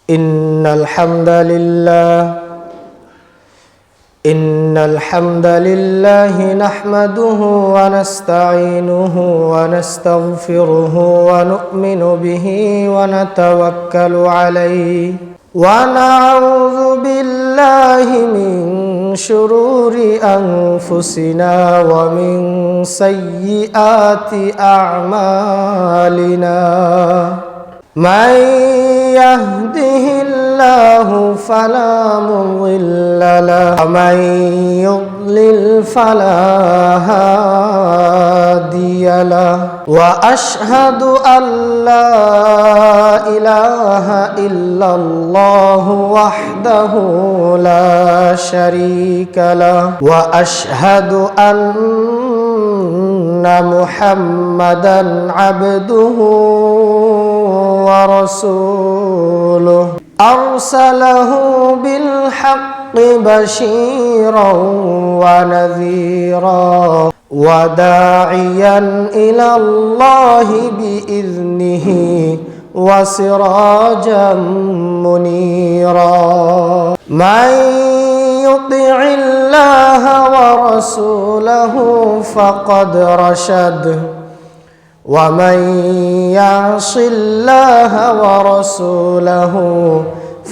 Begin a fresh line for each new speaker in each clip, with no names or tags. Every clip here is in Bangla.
إن الحمد لله نحمده ونستعينه ونستغفره ونؤمن به ونتوكل عليه ونعوذ بالله من شرور أنفسنا ومن سيئات أعمالنا من يهده الله فلا مضل له ومن يضلل فلا هادي له وأشهد أن لا إله إلا الله وحده لا شريك له وأشهد أن محمدا عبده ورسوله أرسله بالحق بشيرا ونذيرا وداعيا إلى الله بإذنه وسراجا منيرا من يطع الله ورسوله فقد رشد ومن يعص الله ورسوله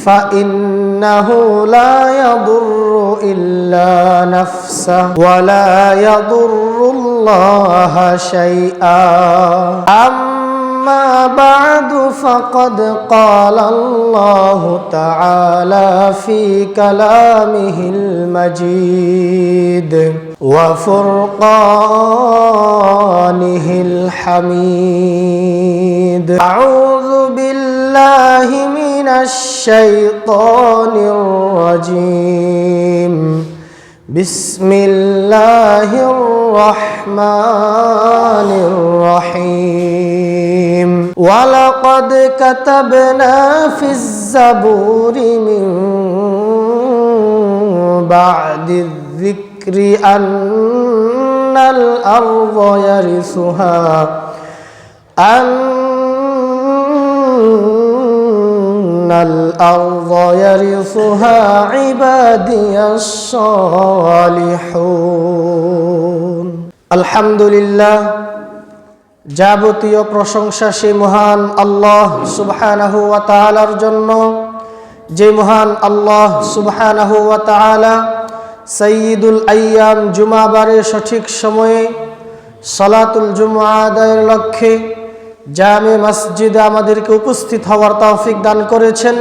فإنه لا يضر إلا نفسه ولا يضر الله شيئا أما بعد فقد قال الله تعالى في كلامه المجيد وفرقانه الحميد أعوذ بالله من الشيطان الرجيم بسم الله الرحمن الرحيم ولقد كتبنا في الزبور من بعد الذكر أن الأرض يرثها عبادي الصالحون الحمد لله যাবতীয় প্রশংসা সেই মহান আল্লাহ সুবহানাহু ওয়া তাআলার জন্য যে মহান আল্লাহ সুবহানাহু ওয়া তাআলা সাইয়্যিদুল আইয়াম জুমাবারে সঠিক সময়ে সালাতুল জুমআ আদায়ের লক্ষ্যে জামে মসজিদে আমাদেরকে উপস্থিত হওয়ার তৌফিক দান করেছেন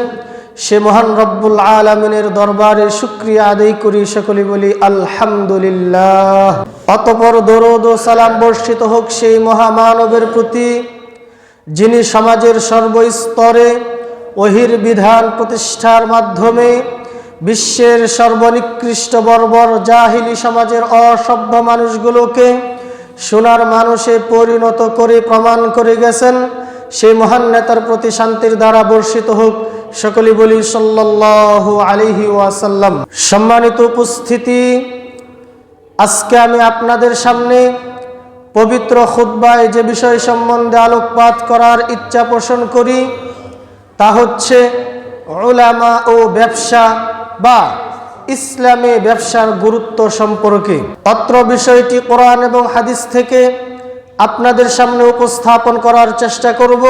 সে মহান রব্বুল আলামিনের দরবারে শুকরিয়া আদায় করি, সকলে বলি আলহামদুলিল্লাহ। অতঃপর দরুদ ও সালাম বর্ষিত হোক সেই মহামানবের প্রতি যিনি সমাজের সর্বস্তরে ওহির বিধান প্রতিষ্ঠার মাধ্যমে বিশ্বের সর্বনিকৃষ্ট বর্বর জাহিলি সমাজের অসভ্য মানুষগুলোকে সোনার মানুষে পরিণত করে প্রমাণ করে গেছেন সেই মহান নেতার প্রতি শান্তির দ্বারা বর্ষিত হোক, সকলে বলি সাল্লাল্লাহু আলাইহি ওয়াসাল্লাম। সম্মানিত উপস্থিতি, আজকে আমি আপনাদের সামনে পবিত্র খুতবায় যে বিষয় সম্বন্ধে আলোকপাত করার ইচ্ছা পোষণ করি তা হচ্ছে উলামা ও ব্যবসা বা ইসলামে ব্যবসার গুরুত্ব সম্পর্কে। অত্র বিষয়টি কোরআন এবং হাদিস থেকে আপনাদের সামনে উপস্থাপন করার চেষ্টা করব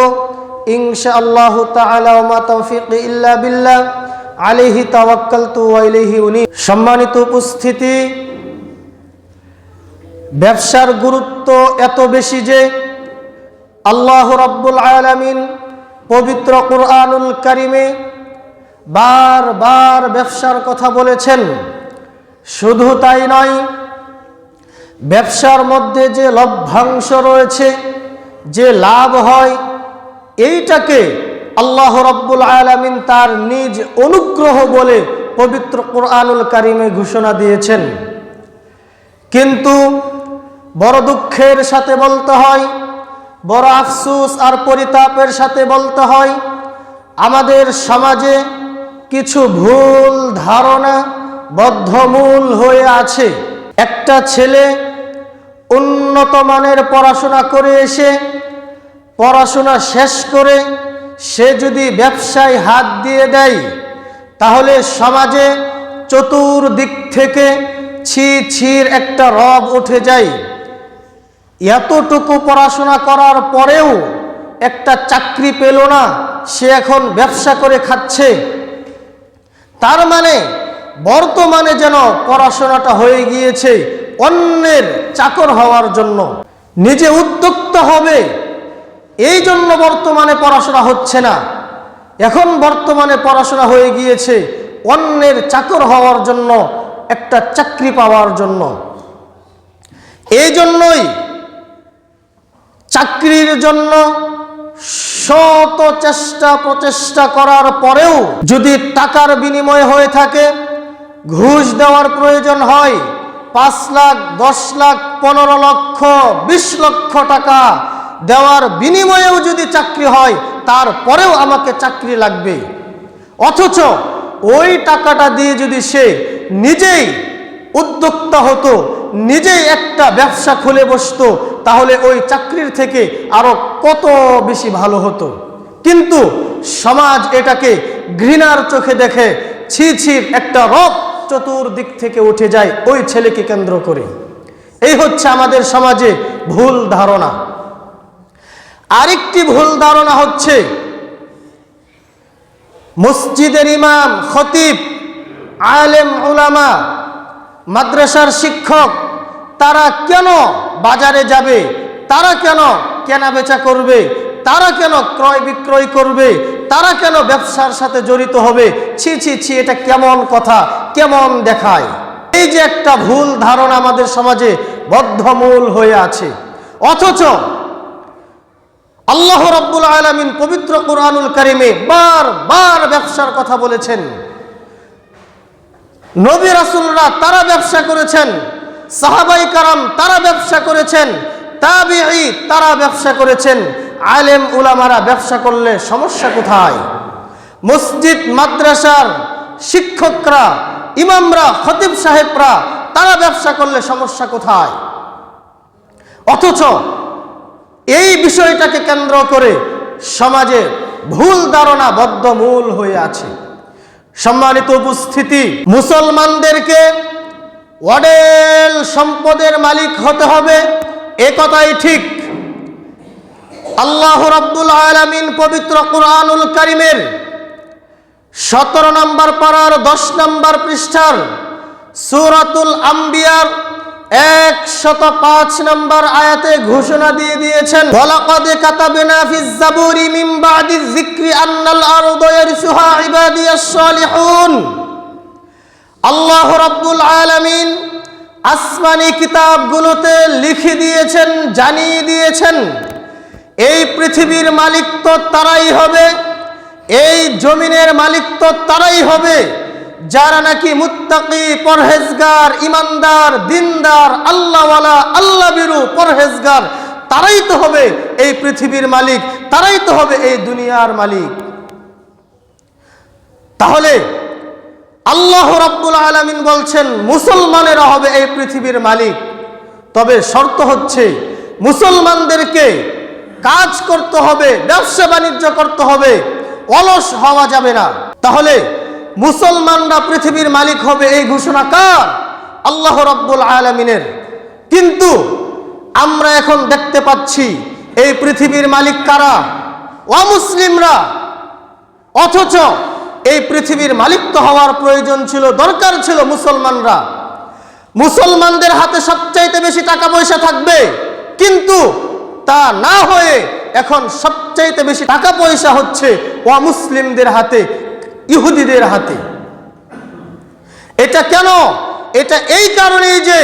ইনশাআল্লাহ তাআলা। ওয়া মা তাওফীকি ইল্লা বিল্লাহ আলাইহি তাওয়াক্কালতু ওয়া ইলাইহি উনীব। সম্মানিত উপস্থিতি, ব্যবসার গুরুত্ব এত বেশি যে আল্লাহ রাব্বুল আলামিন পবিত্র কুরআনুল কারীমে বারবার ব্যবসার কথা বলেছেন। শুধু তাই নয়, ব্যবসার মধ্যে যে লভ্যাংশ রয়েছে, যে লাভ হয়, এইটাকে আল্লাহ রাব্বুল আলামিন তার নিজ অনুগ্রহ বলে পবিত্র কুরআনুল কারীমে ঘোষণা দিয়েছেন। কিন্তু বড় দুঃখের সাথে বলতে হয়, বড় আফসোস আর পরিতাপের সাথে বলতে হয়, আমাদের সমাজে কিছু ভুল ধারণা বদ্ধমূল হয়ে আছে। একটা ছেলে উন্নত মানের পড়াশোনা করে এসে পড়াশোনা শেষ করে সে যদি ব্যবসায় হাত দিয়ে দেয় তাহলে সমাজে চতুর্দিক থেকে ছি ছির একটা রব উঠে যায়। এতটুকু পড়াশোনা করার পরেও একটা চাকরি পেল না, সে এখন ব্যবসা করে খাচ্ছে। তার মানে বর্তমানে যেন পড়াশোনাটা হয়ে গিয়েছে অন্যের চাকর হওয়ার জন্য। নিজে উদ্যোক্তা হবে এই জন্য বর্তমানে পড়াশোনা হচ্ছে না, এখন বর্তমানে পড়াশোনা হয়ে গিয়েছে অন্যের চাকর হওয়ার জন্য, একটা চাকরি পাওয়ার জন্য। এই জন্যই চাকরির জন্য শত চেষ্টা প্রচেষ্টা করার পরেও যদি টাকার বিনিময় হয়ে থাকে, ঘুষ দেওয়ার প্রয়োজন হয়, 5 লাখ 10 লাখ 15 লক্ষ 20 লক্ষ টাকা দেওয়ার বিনিময়েও যদি চাকরি হয়, তারপরেও আমাকে চাকরি লাগবে। অথচ ওই টাকাটা দিয়ে যদি সে নিজেই উদ্যোক্তা হতো, নিজেই একটা ব্যবসা খুলে বসতো, তাহলে ওই চাকরির থেকে আরো কত বেশি ভালো হতো। কিন্তু সমাজ এটাকে ঘৃণার চোখে দেখে, ছি ছির একটা রব চতুর্দিক থেকে উঠে যায় ওই ছেলেকে কেন্দ্র করে। এই হচ্ছে আমাদের সমাজে ভুল ধারণা। আরেকটি ভুল ধারণা হচ্ছে মসজিদের ইমাম, খতিব, আলেম, উলামা, মাদ্রাসার শিক্ষক তারা কেন বাজারে যাবে, তারা কেন কেনা বেচা করবে, তারা কেন ক্রয় বিক্রয় করবে, তারা কেন ব্যবসার সাথে জড়িত হবে? ছি ছি ছি, এটা কেমন কথা, কেমন দেখায়। এই যে একটা ভুল ধারণা আমাদের সমাজে বদ্ধমূল হয়ে আছে। অথচ আল্লাহ রাব্বুল আলামিন পবিত্র কুরআনুল কারীমে বারবার ব্যবসার কথা বলেছেন। নবী রাসূলরা তারা ব্যবসা করেছেন, সাহাবাই কারাম তারা ব্যবসা করেছেন, তাবিঈ তারা ব্যবসা করেছেন। আলেম উলামারা ব্যবসা করলে সমস্যা কোথায়? মসজিদ মাদ্রাসার শিক্ষকরা, ইমামরা, খতিব সাহেবরা তারা ব্যবসা করলে সমস্যা কোথায়? অথচ এই বিষয়টাকে কেন্দ্র করে সমাজে ভুল ধারণা বদ্ধমূল হয়ে আছে। সম্মানিত উপস্থিতি, মুসলমানদেরকে অঢেল সম্পদের মালিক হতে হবে, এ কথাই ঠিক। আল্লাহ রাব্বুল আলামিন পবিত্র কুরআনুল কারীমের 17 নম্বর পারার 10 নম্বর পৃষ্ঠার সূরাতুল আম্বিয়ার 105 নম্বর আয়াতে ঘোষণা দিয়ে দিয়েছেন, ওয়ালাকাদ কাতাবনা ফিজ জাবুরি মিন বাদিয যিকরি আন্নাল আরদা ইয়ারসুহা ইবাদিয়াস সালিহুন। আল্লাহ রাব্বুল আলামিন আসমানি কিতাবগুলোতে লিখে দিয়েছেন, জানিয়ে দিয়েছেন, এই পৃথিবীর মালিক তো তারাই হবে, এই জমিনের মালিক তো তারাই হবে যারা নাকি মুত্তাকি, পরহেজগার, ইমানদার, দিনদার, আল্লাহওয়ালা, আল্লাহভীরু, পরহেজগার, তারাই তো হবে এই পৃথিবীর মালিক, তারাই তো হবে এই দুনিয়ার মালিক। তাহলে আল্লাহ রাব্বুল আলামিন বলছেন মুসলমানেরা হবে এই পৃথিবীর মালিক। তবে শর্ত হচ্ছে মুসলমানদেরকে কাজ করতে হবে, ব্যবসা বাণিজ্য করতে হবে, অলস হওয়া যাবে না। তাহলে মুসলমানরা পৃথিবীর মালিক হবে এই ঘোষণা কার? আল্লাহ রাব্বুল আলামিনের। কিন্তু আমরা এখন দেখতে পাচ্ছি এই পৃথিবীর মালিক কারা? অমুসলিমরা। অথচ এই পৃথিবীর মালিক তো হওয়ার প্রয়োজন ছিল, দরকার ছিল মুসলমানরা। মুসলমানদের হাতে সবচাইতে বেশি টাকা পয়সা থাকবে, কিন্তু তা না হয়ে এখন সবচাইতে বেশি টাকা পয়সা হচ্ছে অমুসলিমদের হাতে, ইহুদিদের হাতে। এটা কেন? এটা এই কারণেই যে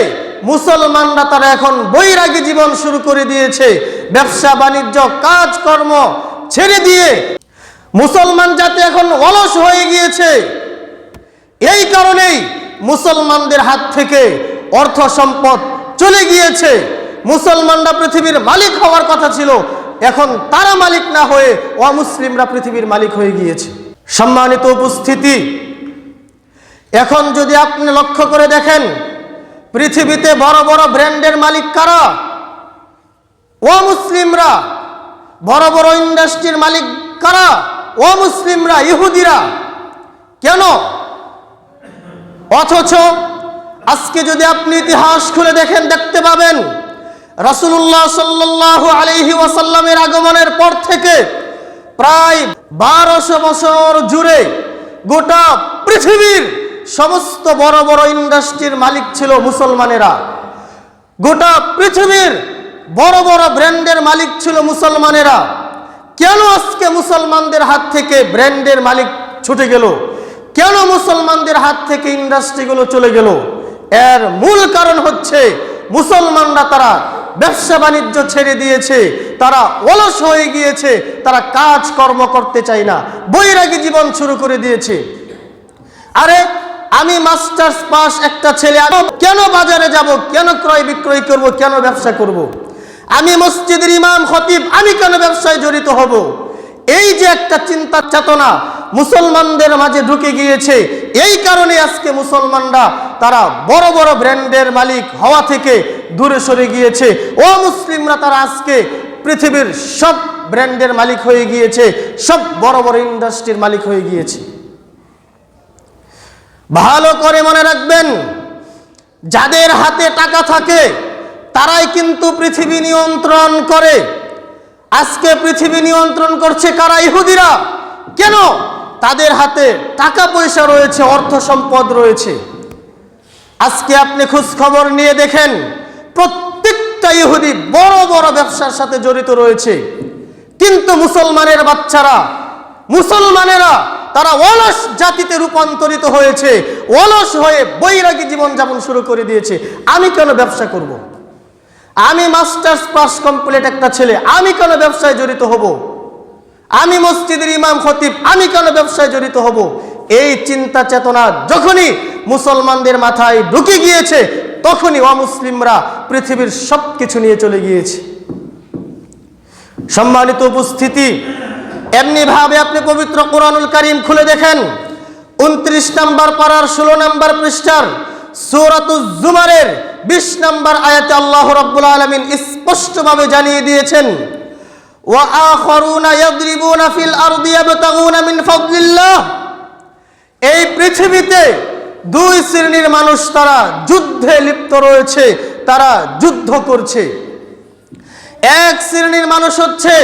মুসলমানরা তারা এখন বৈরাগী জীবন শুরু করে দিয়েছে, ব্যবসা বাণিজ্য কাজকর্ম ছেড়ে দিয়ে মুসলমান জাতি এখন অলস হয়ে গিয়েছে। এই কারণেই মুসলমানদের হাত থেকে অর্থ সম্পদ চলে গিয়েছে। মুসলমানরা পৃথিবীর মালিক হওয়ার কথা ছিল, এখন তারা মালিক না হয়ে অমুসলিমরা পৃথিবীর মালিক হয়ে গিয়েছে। সম্মানিত উপস্থিতি, এখন যদি আপনি লক্ষ্য করে দেখেন পৃথিবীতে বড় বড় ব্র্যান্ডের মালিক কারা? অমুসলিমরা। বড় বড় ইন্ডাস্ট্রির মালিক কারা? অমুসলিমরা, ইহুদিরা। কেন? অথচ আজকে যদি আপনি ইতিহাস খুলে দেখেন, দেখতে পাবেন রাসূলুল্লাহ সাল্লাল্লাহু আলাইহি ওয়াসাল্লামের আগমনের পর থেকে প্রায় 1200 বছর জুড়ে গোটা পৃথিবীর সমস্ত বড় বড় ইন্ডাস্ট্রির মালিক ছিল মুসলমানেরা। গোটা পৃথিবীর বড় বড় ব্র্যান্ডের মালিক ছিল মুসলমানেরা। কেন আজকে মুসলমানদের হাত থেকে ব্র্যান্ডের মালিক ছুটে গেল? কেন মুসলমানদের হাত থেকে ইন্ডাস্ট্রিগুলো চলে গেল? এর মূল কারণ হচ্ছে মুসলমানরা তারা ব্যবসা বাণিজ্য ছেড়ে দিয়েছে, তারা অলস হয়ে গিয়েছে, তারা কাজ কর্ম করতে চায় না, বৈরাগী জীবন শুরু করে দিয়েছে। আরে আমি মাস্টার্স পাস একটা ছেলে, আমি কেন বাজারে যাব? কেন ক্রয় বিক্রয় করব? কেন ব্যবসা করব? আমি মসজিদের ইমাম খতিব, আমি কেন ব্যবসায় জড়িত হব? এই যে একটা চিন্তা চেতনা মুসলমানদের মাঝে ঢুকে গিয়েছে, এই কারণে আজকে মুসলমানরা তারা বড় বড় ব্র্যান্ডের মালিক হওয়া থেকে দূরে সরে গিয়েছে। ও মুসলিমরা তারা আজকে পৃথিবীর সব ব্র্যান্ডের মালিক হয়ে গিয়েছে, সব বড় বড় ইন্ডাস্ট্রির মালিক হয়ে গিয়েছে। ভালো করে মনে রাখবেন, যাদের হাতে টাকা থাকে তারাই কিন্তু পৃথিবী নিয়ন্ত্রণ করে। আজকে পৃথিবী নিয়ন্ত্রণ করছে কারা? ইহুদিরা। কেন? তাদের হাতে টাকা পয়সা রয়েছে, অর্থ সম্পদ রয়েছে। আজকে আপনি খোঁজ খবর নিয়ে দেখেন, প্রত্যেকটা ইহুদি বড় বড় ব্যবসার সাথে জড়িত রয়েছে। কিন্তু মুসলমানের বাচ্চারা, মুসলমানেরা তারা অলস জাতিতে রূপান্তরিত হয়েছে, অলস হয়ে বৈরাগী জীবনযাপন শুরু করে দিয়েছে। আমি কেন ব্যবসা করব? আমি মাস্টার্স পাস কমপ্লিট একটা ছেলে, আমি কেন ব্যবসায় জড়িত হব? আমি মসজিদের ইমাম খতিব, আমি কেন ব্যবসায় জড়িত হব? এই চিন্তা চেতনা যখনই মুসলমানদের মাথায় ঢুকে গিয়েছে, তখনই অমুসলিমরা পৃথিবীর সব কিছু নিয়ে চলে গিয়েছে। সম্মানিত উপস্থিতি, এমনি ভাবে আপনি পবিত্র কোরআনুল কারীম খুলে দেখেন, 29 নম্বর পারার 16 নম্বর পৃষ্ঠার সূরাতুজ জুমারের 20 নম্বর আয়াতে আল্লাহ রাব্বুল আলামিন স্পষ্টভাবে জানিয়ে দিয়েছেন, ওয়া আখারুনা ইয়াদরিবুনা ফিল আরদি ইয়াবতাগুনা মিন ফাদলিল্লাহ। এই পৃথিবীতে দুই শ্রেণীর মানুষ তারা যুদ্ধে লিপ্ত রয়েছে, তারা যুদ্ধ করছে। এক শ্রেণীর মানুষ হচ্ছে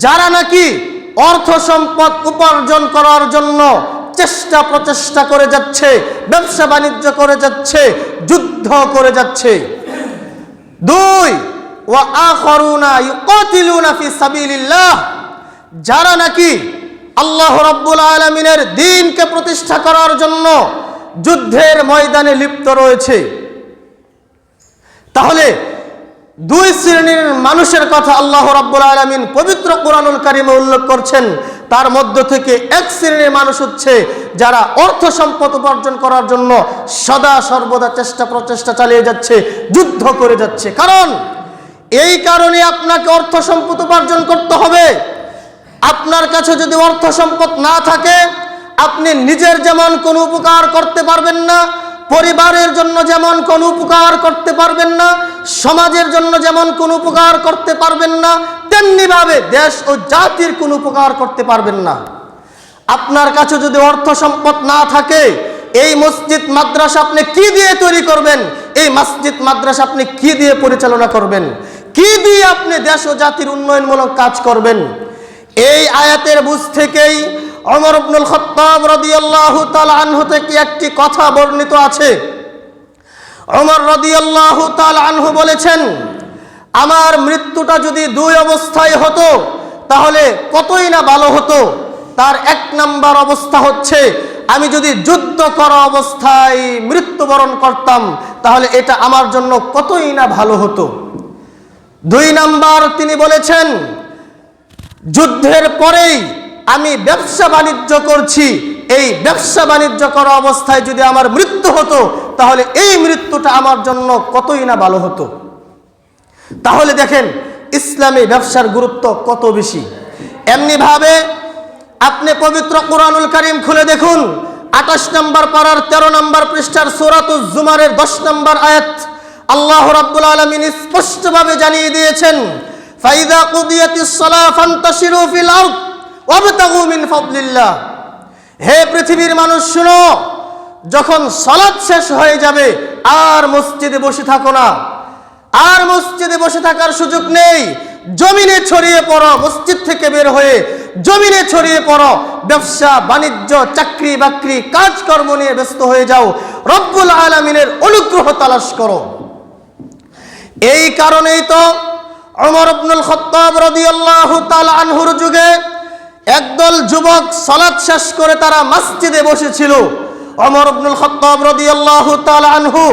যারা নাকি অর্থ সম্পদ উপার্জন করার জন্য চেষ্টা প্রচেষ্টা করে যাচ্ছে, ব্যবসা বাণিজ্য করে যাচ্ছে, যুদ্ধ করে যাচ্ছে। দুই, ওয়া আখারুনা ইউকাতিলুনা ফি সাবিলিল্লাহ, যারা নাকি আল্লাহ রাব্বুল আলামিনের দ্বীনকে প্রতিষ্ঠা করার জন্য যুদ্ধের ময়দানে লিপ্ত রয়েছে। তাহলে দুই শ্রেণীর মানুষের কথা আল্লাহ রাব্বুল আলামিন পবিত্র কোরআনুল কারীমে উল্লেখ করছেন। তার মধ্য থেকে এক শ্রেণীর মানুষ হচ্ছে যারা অর্থ সম্পদ উপার্জন করার জন্য সদা সর্বদা চেষ্টা প্রচেষ্টা চালিয়ে যাচ্ছে, যুদ্ধ করে যাচ্ছে। কারণ এই কারণে আপনাকে অর্থ সম্পদ উপার্জন করতে হবে। আপনার কাছে যদি অর্থ সম্পদ না থাকে, আপনি নিজের যেমন কোনো উপকার করতে পারবেন না, পরিবারের জন্য যেমন কোনো উপকার করতে পারবেন না, সমাজের জন্য যেমন কোনো উপকার করতে পারবেন না, তেমনি ভাবে দেশ ও জাতির কোনো উপকার করতে পারবেন না। আপনার কাছে যদি অর্থ সম্পদ না থাকে, এই মসজিদ মাদ্রাসা আপনি কি দিয়ে তৈরি করবেন? এই মসজিদ মাদ্রাসা আপনি কি দিয়ে পরিচালনা করবেন? কি দিয়ে আপনি দেশ ও জাতির উন্নয়নমূলক কাজ করবেন? এই আয়াতের বুঝ থেকেই ওমর ইবনুল খাত্তাব রাদিয়াল্লাহু তাআলা আনহু থেকে একটি কথা বর্ণিত আছে। ওমর রাদিয়াল্লাহু তাআলা আনহু বলেছেন, আমার মৃত্যুটা যদি দুই অবস্থায় হতো তাহলে কতই না ভালো হতো। তার এক নাম্বার অবস্থা হচ্ছে, আমি যদি যুদ্ধ করা অবস্থায় মৃত্যুবরণ করতাম তাহলে এটা আমার জন্য কতই না ভালো হতো। দুই নাম্বার তিনি বলেছেন, যুদ্ধের পরেই আমি ব্যবসা বাণিজ্য করছি, এই ব্যবসা বাণিজ্য করা অবস্থায় যদি আমার মৃত্যু হতো তাহলে এই মৃত্যুটা আমার জন্য কতই না ভালো হতো। তাহলে দেখেন ইসলামী ব্যবসার গুরুত্ব কত বেশি। এমনি ভাবে আপনি পবিত্র কোরআনুল কারীম খুলে দেখুন, 28 নম্বর পারার 13 নম্বর পৃষ্ঠার সূরাতুজ জুমারের 10 নম্বর আয়াত আল্লাহ রাব্বুল আলামিন স্পষ্টভাবে জানিয়ে দিয়েছেন, ফাইদা কুদিয়াতিস সালাহ ফান্তাশিরু ফিল আরদ ওয়াবতাগু মিন ফাদলিল্লাহ। হে পৃথিবীর মানুষ শুনো, যখন সালাত শেষ হয়ে যাবে আর মসজিদে বসে থাকো না, আর মসজিদে বসে থাকার সুযোগ নেই। জমিনে ছড়িয়ে পড়ো, মসজিদ থেকে বের হয়ে জমিনে ছড়িয়ে পড়ো, ব্যবসা বাণিজ্য চাকরি বাকরি কাজকর্ম নিয়ে ব্যস্ত হয়ে যাও, রব্বুল আলামিনের অনুগ্রহ তালাশ করো। এই কারণেই তো ওমর ইবনুল খাত্তাব রাদিয়াল্লাহু তাআলা আনহুর যুগে একদল যুবক সালাত শেষ করে তারা মসজিদে বসেছিল। ওমর ইবনুল খাত্তাব রাদিয়াল্লাহু তাআলা আনহু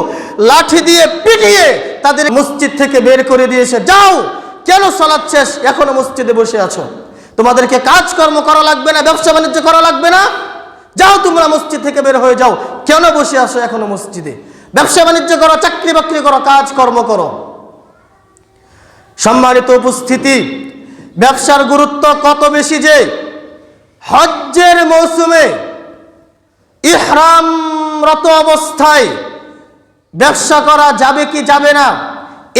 লাঠি দিয়ে পিটিয়ে তাদের মসজিদ থেকে বের করে দিয়েছে। যাও, কেন সালাত শেষ এখনো মসজিদে বসে আছো? তোমাদেরকে কাজকর্ম করা লাগবে না, ব্যবসা বাণিজ্য করা লাগবে না? যাও, তোমরা মসজিদ থেকে বের হয়ে যাও, কেন বসে আছো এখনো মসজিদে? ব্যবসা বাণিজ্য করো, চাকরি বাকরি করো, কাজকর্ম করো। সম্মানিত উপস্থিতি, ব্যবসার গুরুত্ব কত বেশি যে হজ্জের মৌসুমে ইহরামরত অবস্থায় ব্যবসা করা যাবে কি যাবে না,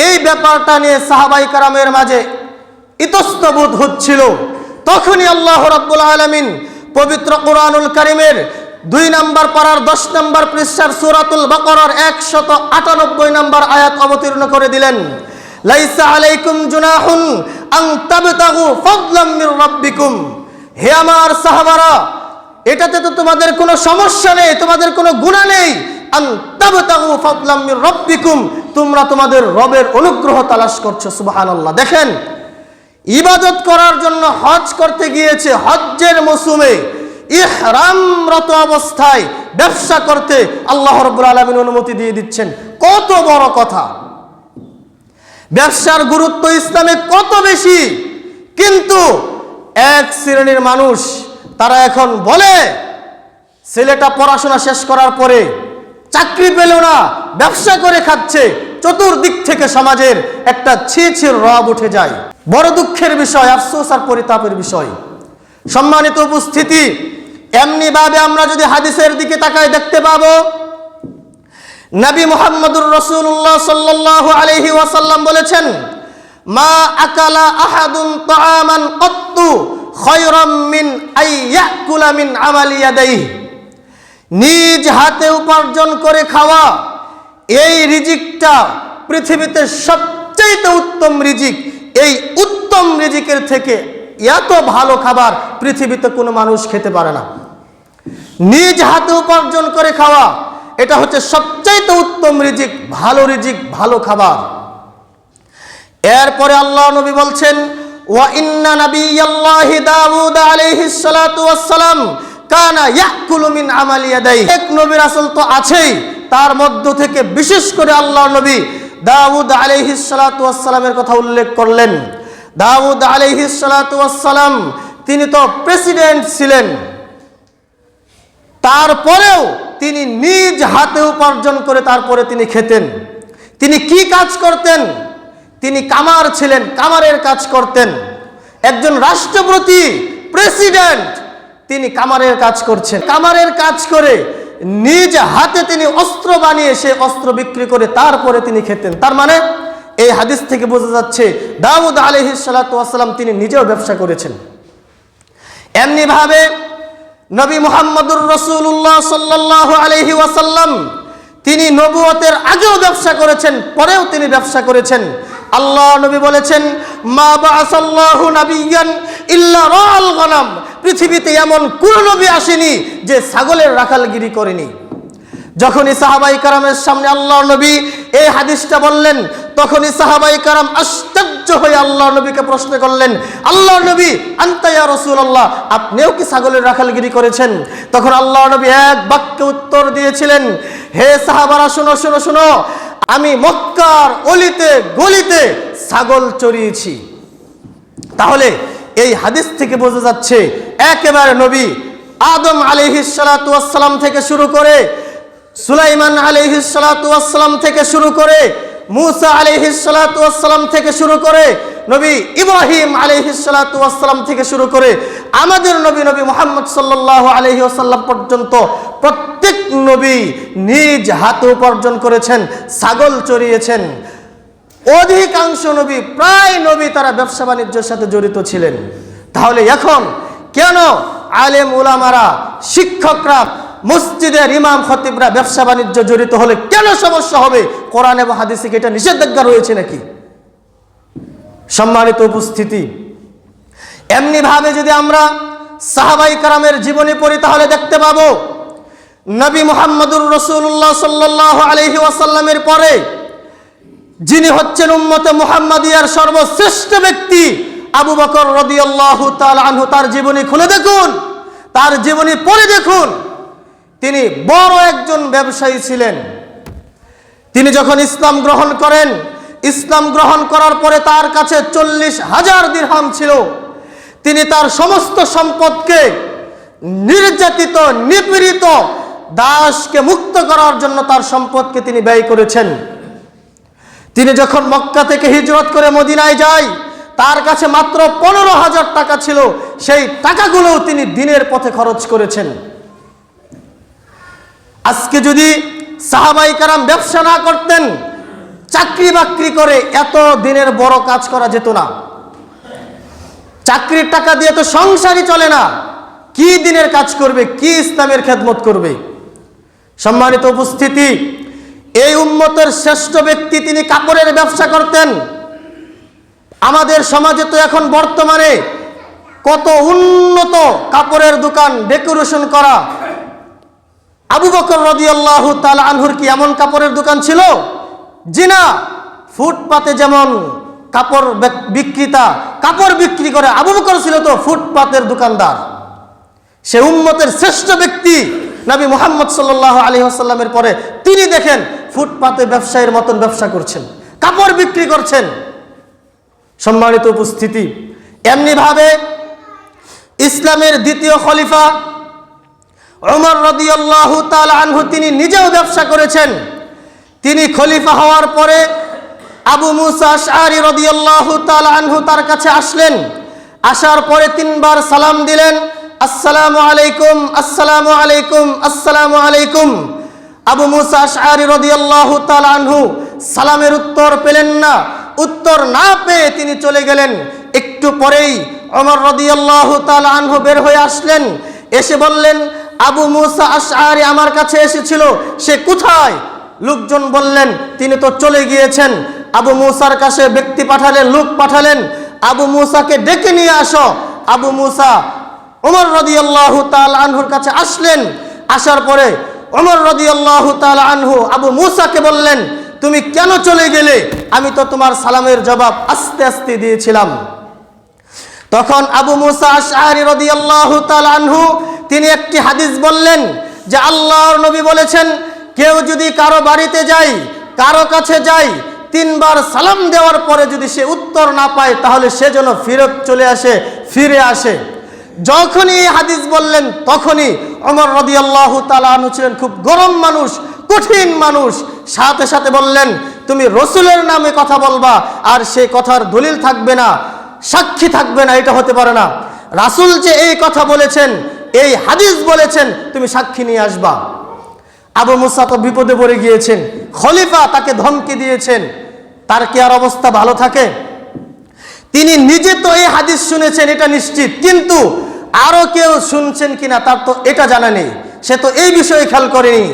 এই ব্যাপারটা নিয়ে সাহাবায়ে কেরামের মাঝে ইতস্তবোধ হচ্ছিল। তখনই আল্লাহ রাব্বুল আলামিন পবিত্র কোরআনুল কারীমের 2 নম্বর পারার 10 নম্বর পৃষ্ঠার সূরাতুল বাকারার 198 নম্বর আয়াত অবতীর্ণ করে দিলেন। লাইসা আলাইকুম জুনাহুন আন তাবতাগু ফাদলাম মির রাব্বিকুম। হে আমার সাহাবারা, এটাতে তো তোমাদের কোনো সমস্যা নেই, তোমাদের কোনো গুনাহ নেই। আন তাবতাগু ফাদলাম মির রাব্বিকুম, তোমরা তোমাদের রবের অনুগ্রহ তালাশ করছো। সুবহানাল্লাহ। দেখেন, ইবাদত করার জন্য হজ করতে গিয়েছে, হজ্জের মৌসুমে ইহরামরত অবস্থায় ব্যবসা করতে আল্লাহ রাব্বুল আলামিন অনুমতি দিয়ে দিচ্ছেন। কত বড় কথা! ব্যবসার গুরুত্ব ইসলামে কত বেশি। কিন্তু এক শ্রেণীর মানুষ তারা এখন বলে, ছেলেটা পড়াশোনা শেষ করার পরে চাকরি পেল না, ব্যবসা করে খাচ্ছে। চতুর্দিক থেকে সমাজের একটা ছিছির রব উঠে যায়। বড় দুঃখের বিষয়, আফসোস আর পরিতাপের বিষয়। সম্মানিত উপস্থিতি, এমনি ভাবে আমরা যদি হাদিসের দিকে তাকাই দেখতে পাবো, নবী মুহাম্মদুর রাসূলুল্লাহ সাল্লাল্লাহু আলাইহি ওয়াসাল্লাম বলেছেন, মা আকালা আহাদুন তাআমান কত্তু খায়রাম মিন আইয়াকুলা মিন আমালি ইয়াদাইহি। নিজ হাতে উপার্জন করে খাওয়া, এই রিজিকটা পৃথিবীতে সবচেয়ে উত্তম রিজিক। এই উত্তম রিজিকের থেকে এত ভালো খাবার পৃথিবীতে কোনো মানুষ খেতে পারে না। নিজ হাতে উপার্জন করে খাওয়া, এটা হচ্ছে সবচেয়ে উত্তম রিজিক, ভালো রিজিক, ভালো খাবার। এরপরে আল্লাহ নবী বলছেন, ওয়া ইন্না নাবিয়াল্লাহি দাউদ আলাইহিস সালাতু ওয়াস সালাম কানা ইয়াকুলু মিন আমালি ইয়াদাইহি। এক নবী রাসূল তো আছেই, তার মধ্য থেকে বিশেষ করে আল্লাহর নবী দাউদ আলাইহিস সালাতু ওয়াস সালামের কথা উল্লেখ করলেন। দাউদ আলাইহিস সালাতু ওয়াস সালাম তিনি তো প্রেসিডেন্ট ছিলেন, তারপরেও তিনি নিজ হাতে উপার্জন করে তারপরে তিনি খেতেন। তিনি কি কাজ করতেন? তিনি কামার ছিলেন, কামারের কাজ করতেন। একজন রাষ্ট্রপতি, প্রেসিডেন্ট, তিনি কামারের কাজ করছেন। কামারের কাজ করে নিজ হাতে তিনি অস্ত্র বানিয়ে সে অস্ত্র বিক্রি করে তারপরে তিনি খেতেন। তার মানে এই হাদিস থেকে বোঝা যাচ্ছে দাউদ আলাইহিস সালাতু ওয়াস সালাম তিনি নিজেও ব্যবসা করেছেন। এমনি ভাবে নবী মুহাম্মদুর রাসূলুল্লাহ সাল্লাল্লাহু আলাইহি ওয়াসাল্লাম তিনি নবুয়তের আগেও ব্যবসা করেছেন, পরেও তিনি ব্যবসা করেছেন। আল্লাহ নবী বলেছেন, মা বাআসাল্লাহু নাবিয়্যান ইল্লা রাআল গনাম। পৃথিবীতে এমন কোন নবী আসেনি যে ছাগলের রাখালগিরি করেনি। যখনই সাহাবায়ে কেরামের সামনে আল্লাহর নবী এই হাদিসটা বললেন, তখনই সাহাবায়ে কেরাম আশ্চর্য হয়ে আল্লাহর নবীকে প্রশ্ন করলেন, আল্লাহর নবী আনতা ইয়া রাসূলুল্লাহ, আপনিও কি ছাগলের রাখালগিরি করেছেন? তখন আল্লাহর নবী এক বাক্যে উত্তর দিয়েছিলেন, হে সাহাবারা শোনো শোনো শোনো, আমি মক্কার অলিতে গলিতে ছাগল চড়িয়েছি। তাহলে এই হাদিস থেকে বোঝা যাচ্ছে একেবারে নবী আদম আলাইহিস সালাতু ওয়াস সালাম থেকে শুরু করে, সুলাইমান আলাইহিস সালাতু ওয়াস সালাম থেকে শুরু করে, মুসা আলাইহিস সালাতু ওয়াস সালাম থেকে শুরু করে, নবী ইব্রাহিম আলাইহিস সালাতু ওয়াস সালাম থেকে শুরু করে আমাদের নবী নবী মুহাম্মদ সাল্লাল্লাহু আলাইহি ওয়াসাল্লাম পর্যন্ত প্রত্যেক নবী নিজ হাতে উপার্জন করেছেন, ছাগল চড়িয়েছেন। অধিকাংশ নবী, প্রায় নবী তারা ব্যবসা বাণিজ্যের সাথে জড়িত ছিলেন। তাহলে এখন কেন আলেম উলামারা, শিক্ষকরা, মসজিদের ইমাম খতিবরা ব্যবসা বাণিজ্য জড়িত হলে কেন সমস্যা হবে? কোরআন এবং হাদিসে কি এটা নিষেধাজ্ঞা রয়েছে নাকি? সম্মানিত উপস্থিতি, এমনি ভাবে যদি আমরা সাহাবাই কেরামের জীবনী পড়ি তাহলে দেখতে পাবো নবী মুহাম্মদুর রাসূলুল্লাহ সাল্লাল্লাহু আলাইহি ওয়াসাল্লামের পরে যিনি হচ্ছেন উম্মতে মুহাম্মাদিয়ার সর্বশ্রেষ্ঠ ব্যক্তি আবু বকর রাদিয়াল্লাহু তাআলা আনহু, তার জীবনী খুলে দেখুন, তার জীবনী পড়ে দেখুন। তিনি বড় একজন ব্যবসায়ী ছিলেন। তিনি যখন ইসলাম গ্রহণ করেন, ইসলাম গ্রহণ করার পরে তার কাছে 40,000 দিরহাম ছিল। তিনি তার সমস্ত সম্পদকে নির্যাতিত, নিপীড়িত দাসকে মুক্ত করার জন্য তার সম্পদকে তিনি ব্যয় করেছেন। তিনি যখন মক্কা থেকে হিজরত করে মদিনায় যায়, তার কাছে মাত্র 15,000 টাকা ছিল। সেই টাকাগুলো তিনি দিনের পথে খরচ করেছেন। আজকে যদি সাহাবাই কেরাম ব্যবসা না করতেন, চাকরি বাকরি করে এত দিনের বড় কাজ করা যেত না। চাকরির টাকা দিয়ে তো সংসারই চলে না, কি দিনের কাজ করবে, কি ইসলামের খেদমত করবে? সম্মানিত উপস্থিতি, এই উম্মতের শ্রেষ্ঠ ব্যক্তি তিনি কাপড়ের ব্যবসা করতেন। আমাদের সমাজে তো এখন বর্তমানে কত উন্নত কাপড়ের দোকান, ডেকোরেশন করা। আবু বকর রাদিয়াল্লাহু তাআলা আনহুর কি এমন কাপড়ের দোকান ছিল? জি না। ফুটপাতে যেমন কাপড় বিক্রেতা কাপড় বিক্রি করে, আবু বকর ছিল তো ফুটপাতের দোকানদার। সে উম্মতের শ্রেষ্ঠ ব্যক্তি নবী মুহাম্মদ সাল্লাল্লাহু আলাইহি ওয়াসাল্লামের পরে তিনি দেখেন ফুটপাতে ব্যবসায়ীর মতন ব্যবসা করছেন, কাপড় বিক্রি করছেন। সম্মানিত উপস্থিতি, এমনি ভাবে ইসলামের দ্বিতীয় খলিফা ওমর রাদিয়াল্লাহু তাআলা আনহু তিনি নিজেও ব্যবসা করেছেন। তিনি খলিফা হওয়ার পরে আবু মুসা আশআরী রাদিয়াল্লাহু তাআলা আনহু তার কাছে আসলেন। আসার পরে 3 বার সালাম দিলেন, আসসালামু আলাইকুম, আসসালামু আলাইকুম, আসসালামু আলাইকুম। আবু মুসা আশআরী রাদিয়াল্লাহু তাআলা আনহু সালামের উত্তর পেলেন না। উত্তর না পেয়ে তিনি চলে গেলেন। একটু পরেই ওমর রাদিয়াল্লাহু তাআলা আনহু বের হয়ে আসলেন। এসে বললেন, আবু মুসা আশআরী আমার কাছে এসেছিল, সে কোথায়? লোকজন বললেন তিনি তো চলে গিয়েছেন। আবু মুসার কাছে ব্যক্তি পাঠালেন, লোক পাঠালেন, আবু মুসাকে ডেকে নিয়ে আসো। আবু মুসা ওমর রাদিয়াল্লাহু তাআলা আনহুর কাছে আসলেন। আসার পরে ওমর রাদিয়াল্লাহু তাআলা আনহু আবু মুসাকে বললেন, তুমি কেন চলে গেলে? আমি তো তোমার সালামের জবাব আস্তে আস্তে দিয়েছিলাম। তখন আবু মুসা আশআরী রাদিয়াল্লাহু তাআলা আনহু তিনি একটি হাদিস বললেন যে আল্লাহর নবী বলেছেন, কেউ যদি কারো বাড়িতে যায়, কারো কাছে যায়, 3 বার সালাম দেওয়ার পরে যদি সে উত্তর না পায় তাহলে সে যেন ফিরে আসে। যখনই এই হাদিস বললেন তখনই ওমর রাদিয়াল্লাহু তাআলা আনহু ছিলেন খুব গরম মানুষ, কঠিন মানুষ। সাথে সাথে বললেন, তুমি রাসূলের নামে কথা বলবা আর সেই কথার দলিল থাকবে না, সাক্ষী থাকবে না, এটা হতে পারে না। রাসূল যে এই কথা বলেছেন, এই হাদিস বলেছেন, তুমি সাক্ষী নিয়ে আসবা। আবু মুসা তো বিপদে পড়ে গিয়েছেন, খলিফা তাকে ধমকি দিয়েছেন, তার কি আর অবস্থা ভালো থাকে? তিনি নিজে তো এই হাদিস শুনেছেন এটা নিশ্চিত, কিন্তু আরো কেউ শুনছেন কিনা তার তো এটা জানা নেই, সে তো এই বিষয়ে খেয়াল করেনি।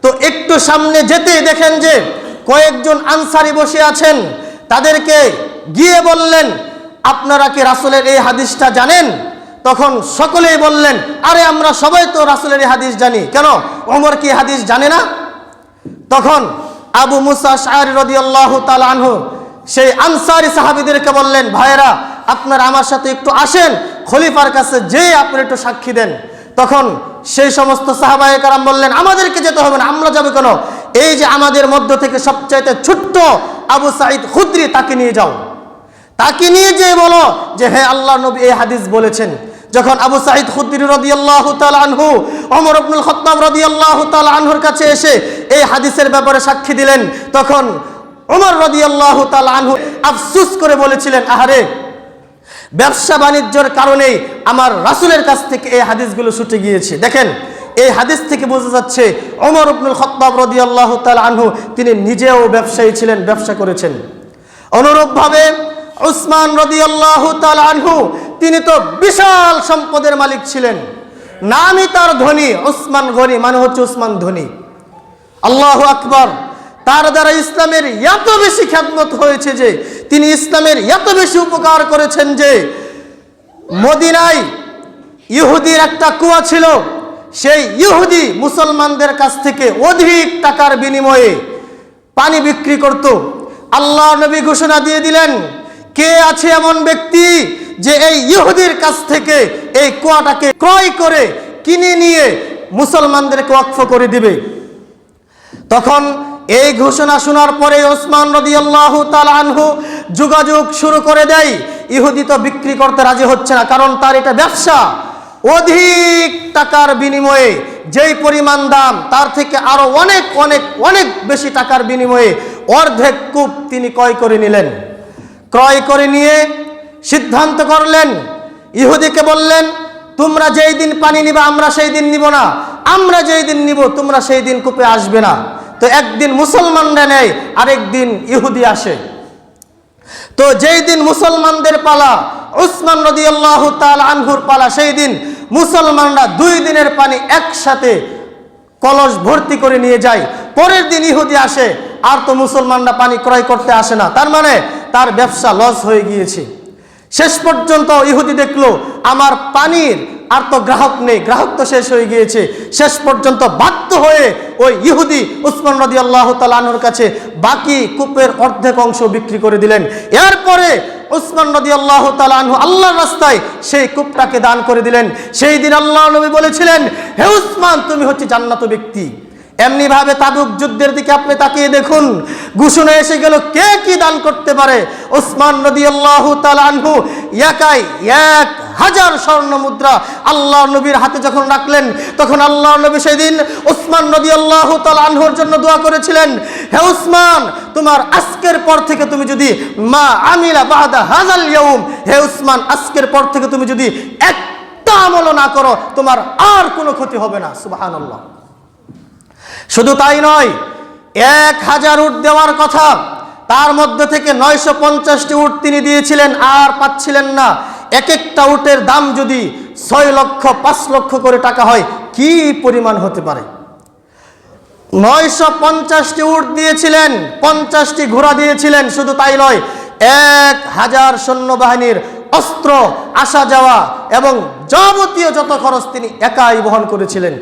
তো একটু সামনে যেতেই দেখেন যে কয়েকজন আনসারী বসে আছেন। তাদেরকে গিয়ে বললেন, আপনারা কি রাসূলের এই হাদিসটা জানেন? তখন সকলেই বললেন, আরে আমরা সবাই তো রাসূলের এই হাদিস জানি, কেন ওমর কি হাদিস জানে না? তখন আবু মুসা আশআরী রাদিয়াল্লাহু তাআলা আনহু সেই আনসারী সাহাবীদেরকে বললেন, ভাইরা আপনারা আমার সাথে একটু আসেন, খলিফার কাছে যে আপনি একটু সাক্ষী দেন। তখন সেই সমস্ত সাহাবায়ে কেরাম বললেন, আমাদেরকে যেতে হবে না, আমরা যাবো কেন? এই যে আমাদের মধ্য থেকে সবচাইতে ছোট্ট আবু সাঈদ খুদরি, তাকে নিয়ে যাও, তাকে নিয়ে যেয়ে বলো যে হে আল্লাহর নবী এই হাদিস বলেছেন। যখন আবু সাঈদ খুদরি রাদিয়াল্লাহু তাআলা আনহু ওমর ইবনুল খাত্তাব রাদিয়াল্লাহু তাআলা আনহুর কাছে এসে এই হাদিসের ব্যাপারে সাক্ষী দিলেন, তখন ওমর রাদিয়াল্লাহু তাআলা আনহু আফসোস করে বলেছিলেন, আহারে, ব্যবসা বাণিজ্যের কারণেই আমার রাসূলের কাছ থেকে এই হাদিসগুলো ছুটে গিয়েছে। দেখেন, এই হাদিস থেকে বোঝা যাচ্ছে ওমর ইবনুল খাত্তাব রাদিয়াল্লাহু তাআলা আনহু তিনি নিজেও ব্যবসায়ী ছিলেন, ব্যবসা করেছেন। অনুরূপভাবে উসমান রাদিয়াল্লাহু তাআলা আনহু তিনি তো বিশাল সম্পদের মালিক ছিলেন, নামই তার ধনী, উসমান গনি, মানে হচ্ছে উসমান ধনী। আল্লাহু আকবার। তার দ্বারা ইসলামের এত বেশি খেদমত হয়েছে যে, তিনি ইসলামের এত বেশি উপকার করেছেন যে, মদিনায় ইহুদির একটা কুয়া ছিল, সেই ইহুদি মুসলমানদের কাছ থেকে অধিক টাকার বিনিময়ে পানি বিক্রি করত। আল্লাহ নবী ঘোষণা দিয়ে দিলেন, কে আছে এমন ব্যক্তি যে এই ইহুদির কাছ থেকে এই কুয়াটাকে ক্রয় করে কিনে নিয়ে মুসলমানদেরকে ওয়াকফ করে দিবে। তখন এই ঘোষণা শোনার পরে ওসমান রাদিয়াল্লাহু তাআলা আনহু যোগাযোগ শুরু করে দেয়। ইহুদি তো বিক্রি করতে রাজি হচ্ছে না, কারণ তার এটা ব্যবসা। অধিক টাকার বিনিময়ে যেই পরিমাণ দাম, তার থেকে আরো অনেক অনেক অনেক বেশি টাকার বিনিময়ে অর্ধেক কূপ তিনি ক্রয় করে নিলেন। ক্রয় করে নিয়ে সিদ্ধান্ত করলেন, ইহুদিকে বললেন, তোমরা যেই দিন পানি নিবা আমরা সেই দিন নিব না, আমরা যেই দিন নিব তোমরা সেই দিন কূপে আসবে না। তো একদিন মুসলমানরা নেয়, আরেক দিন ইহুদি আসে। তো যেই দিন মুসলমানদের পালা, উসমান রাদিয়াল্লাহু তাআলা আনহুর পালা, সেই দিন মুসলমানরা 2 দিনের পানি একসাথে কলস ভর্তি করে নিয়ে যায়। পরের দিন ইহুদি আসে, আর তো মুসলমানরা পানি ক্রয় করতে আসে না, তার মানে তার ব্যবসা লস হয়ে গিয়েছে। শেষ পর্যন্ত ইহুদি দেখলো আমার পানির আর তো গ্রাহক নেই, গ্রাহক তো শেষ হয়ে গিয়েছে। শেষ পর্যন্ত বাধ্য হয়ে ওই ইহুদি উসমান রাদিয়াল্লাহু তাআলা আনহুর কাছে বাকি কূপের অর্ধেক অংশ বিক্রি করে দিলেন। এরপরে উসমান রাদিয়াল্লাহু তাআলা আনহু আল্লাহর রাস্তায় সেই কূপটাকে দান করে দিলেন। সেই দিন আল্লাহ নবী বলেছিলেন, হে উসমান, তুমি হচ্ছে জান্নাত ব্যক্তি। এমনি ভাবে তাবুক যুদ্ধের দিকে আপনি তাকিয়ে দেখুন, ঘোষণা এসে গেল কে কি দান করতে পারে। উসমান রাদিয়াল্লাহু তাআলা আনহু একাই 1000 স্বর্ণ মুদ্রা আল্লাহ নবীর হাতে যখন রাখলেন, তখন আল্লাহ নবী সেদিন উসমান রাদিয়াল্লাহু তাআলা আনহুর জন্য দোয়া করেছিলেন, হে উসমান, তোমার আজকের পর থেকে তুমি যদি মা আমিলা বাদা হাযাল ইয়াউম, হে উসমান, আজকের পর থেকে তুমি যদি একটা আমল না করো, তোমার আর কোনো ক্ষতি হবে না। সুবহানাল্লাহ। শুধু তাই নয়, 1000 উট দেওয়ার কথা, তার মধ্যে থেকে 950টি উট তিনি দিয়েছিলেন, আর পাচ্ছিলেন না। এক একটা উটের দাম যদি 6 লক্ষ 5 লক্ষ করে টাকা হয়, কি পরিমাণ হতে পারে। 950টি উট দিয়েছিলেন, 50টি ঘোড়া দিয়েছিলেন। শুধু তাই নয়, 1000 সৈন্যবাহিনীর অস্ত্র, আসা যাওয়া এবং যাবতীয় যত খরচ তিনি একাই বহন করেছিলেন।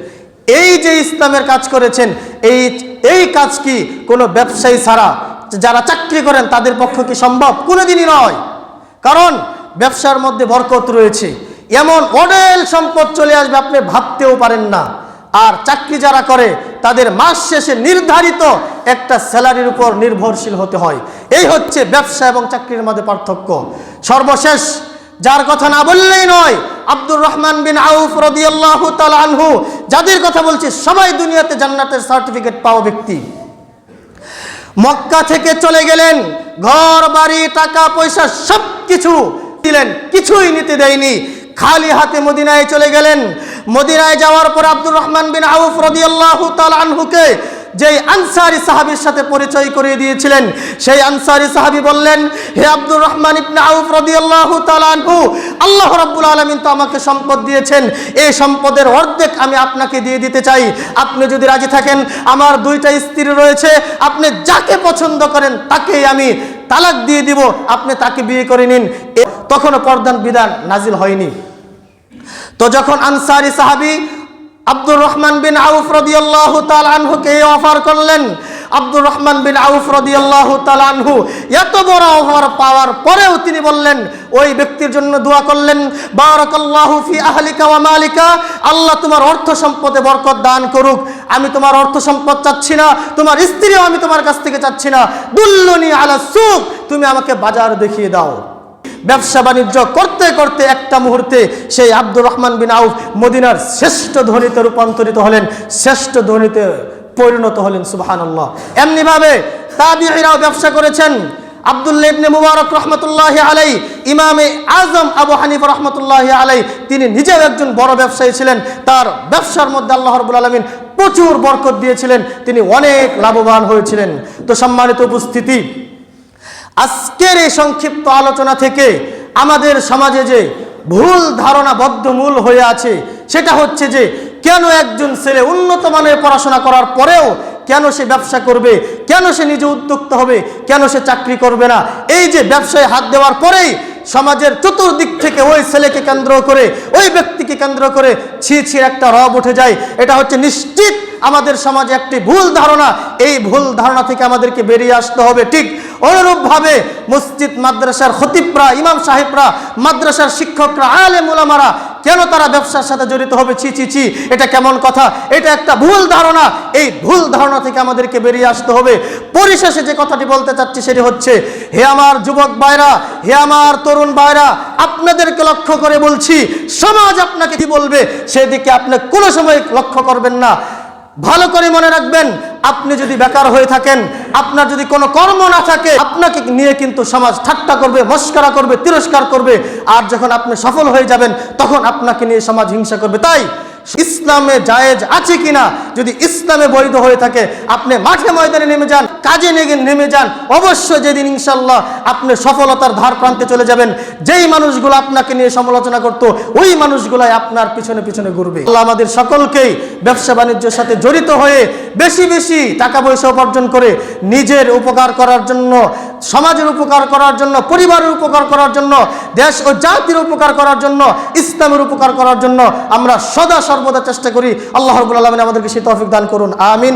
এই যে ইসলামের কাজ করেছেন, এই কাজ কি কোনো ব্যবসায়ী ছাড়া, যারা চাকরি করেন তাদের পক্ষে কি সম্ভব? কোনোদিনই নয়। কারণ ব্যবসার মধ্যে বরকত রয়েছে, এমন অঢেল সম্পদ চলে আসবে আপনি ভাবতেও পারেন না। আর চাকরি যারা করে তাদের মাস শেষে নির্ধারিত একটা স্যালারির উপর নির্ভরশীল হতে হয়। এই হচ্ছে ব্যবসা এবং চাকরির মধ্যে পার্থক্য। সর্বশেষ যার কথা না বললেই নয়, আব্দুর রহমান বিন আউফ রাদিয়াল্লাহু তাআলা আনহু, যাদের কথা বলছি সবাই দুনিয়াতে জান্নাতের সার্টিফিকেট পাওয়া ব্যক্তি। মক্কা থেকে চলে গেলেন, ঘর বাড়ি টাকা পয়সা সবকিছু দিলেন, কিছুই নিতে দেয়নি, খালি হাতে মদিনায় চলে গেলেন। মদিনায় যাওয়ার পর আব্দুর রহমান বিন আউফ রাদিয়াল্লাহু তাআলা আনহুকে যেই আনসারী সাহাবীর সাথে পরিচয় করিয়ে দিয়েছিলেন, সেই আনসারী সাহাবী বললেন, হে আব্দুর রহমান ইবনে আউফ রাদিয়াল্লাহু তাআলা আনহু, আল্লাহ রাব্বুল আলামিন তো আমাকে সম্পদ দিয়েছেন, এই সম্পদের অর্ধেক আমি আপনাকে দিয়ে দিতে চাই। আপনি যদি রাজি থাকেন, আমার 2টা স্ত্রী রয়েছে, আপনি যাকে পছন্দ করেন তাকেই আমি তালাক দিয়ে দিব, আপনি তাকে বিয়ে করে নিন। তখনও পর্দার বিধান নাজিল হয়নি। তো যখন আনসারী সাহাবী আব্দুর রহমান বিন আউফ রাদিয়াল্লাহু তাআলা আনহুকে অফার করলেন, আব্দুর রহমান বিন আউফ রাদিয়াল্লাহু তাআলা আনহু এত বড় অফার পাওয়ার পরেও তিনি বললেন, ওই ব্যক্তির জন্য দোয়া করলেন, বারাকাল্লাহু ফি আহলিকা ওয়া মালিকা, আল্লাহ তোমার অর্থ সম্পদে বরকত দান করুক। আমি তোমার অর্থ সম্পদ চাচ্ছি না, তোমার স্ত্রীও আমি তোমার কাছ থেকে চাচ্ছি না। দুল্লুনি আলা সুক, তুমি আমাকে বাজার দেখিয়ে দাও। ব্যবসা বাণিজ্য করতে করতে একটা মুহূর্তে সেই আব্দুর রহমান বিন আউফ মদিনার শ্রেষ্ঠ ধনীতে রূপান্তরিত হলেন, শ্রেষ্ঠ ধনীতে পরিণত হলেন। সুবহানাল্লাহ। এমনি ভাবে তাবিঈরাও ব্যবসা করেছেন। আব্দুল্লাহ ইবনে মুবারক রাহমাতুল্লাহি আলাইহি, ইমামে আজম আবু হানিফা রাহমাতুল্লাহি আলাইহি, তিনি নিজেও একজন বড় ব্যবসায়ী ছিলেন। তার ব্যবসার মধ্যে আল্লাহ রাব্বুল আলামিন প্রচুর বরকত দিয়েছিলেন, তিনি অনেক লাভবান হয়েছিলেন। তো সম্মানিত উপস্থিতি, আজকের এই সংক্ষিপ্ত আলোচনা থেকে আমাদের সমাজে যে ভুল ধারণা বদ্ধমূল হয়ে আছে। সেটা হচ্ছে যে কেন একজন ছেলে উন্নত মানের পড়াশোনা করার পরেও কেন সে ব্যবসা করবে, কেন সে নিজে উদ্যোক্তা হবে, কেন সে চাকরি করবে না। এই যে ব্যবসায় হাত দেওয়ার পরেই সমাজের চতুর্দিক থেকে ওই ছেলেকে কেন্দ্র করে, ওই ব্যক্তিকে কেন্দ্র করে ছি ছি একটা রব উঠে যায়। এটা হচ্ছে নিশ্চিত আমাদের সমাজে একটি ভুল ধারণা। এই ভুল ধারণা থেকে আমাদেরকে বেরিয়ে আসতে হবে। ঠিক অনুরূপভাবে মসজিদ মাদ্রাসার খতিবরা, ইমাম সাহেবরা, মাদ্রাসার শিক্ষকরা, আলেম উলামারা কেন তারা ব্যবসার সাথে জড়িত হবে? ছি ছি ছি, এটা কেমন কথা? এটা একটা ভুল ধারণা। এই ভুল ধারণা থেকে আমাদেরকে বেরিয়ে আসতে হবে। পরিশেষে যে কথাটি বলতে চাচ্ছি সেটি হচ্ছে, হে আমার যুবক ভাইরা, হে আমার তরুণ ভাইরা, আপনাদেরকে লক্ষ্য করে বলছি, সমাজ আপনাকে কি বলবে সেদিকে আপনি কোনো সময় লক্ষ্য করবেন না। ভালো করে মনে রাখবেন, আপনি যদি বেকার হয়ে থাকেন, আপনার যদি কোনো কর্ম না থাকে, আপনাকে নিয়ে কিন্তু সমাজ ঠাট্টা করবে, মস্করা করবে, তিরস্কার করবে। আর যখন আপনি সফল হয়ে যাবেন তখন আপনাকে নিয়ে সমাজ হিংসা করবে। তাই ইসলামে জায়েজ আছে কিনা, যদি ইসলামে বৈধ হয়ে থাকে আপনি মাঠে ময়দানে নেমে যান, কাজে নেমে যান। অবশ্যই যেদিন ইনশাল্লাহ আপনি সফলতার ধার প্রান্তে চলে যাবেন, যেই মানুষগুলো আপনাকে নিয়ে সমালোচনা করতো ওই মানুষগুলাই আপনার পিছনে পিছনে ঘুরবে। আল্লাহ আমাদের সকলকেই ব্যবসা বাণিজ্যের সাথে জড়িত হয়ে বেশি বেশি টাকা পয়সা উপার্জন করে নিজের উপকার করার জন্য, সমাজের উপকার করার জন্য, পরিবারের উপকার করার জন্য, দেশ ও জাতির উপকার করার জন্য, ইসলামের উপকার করার জন্য আমরা সদা সর্বদা চেষ্টা করি। আল্লাহ রাব্বুল আলামিন আমাদেরকে সেই তৌফিক দান করুন। আমিন।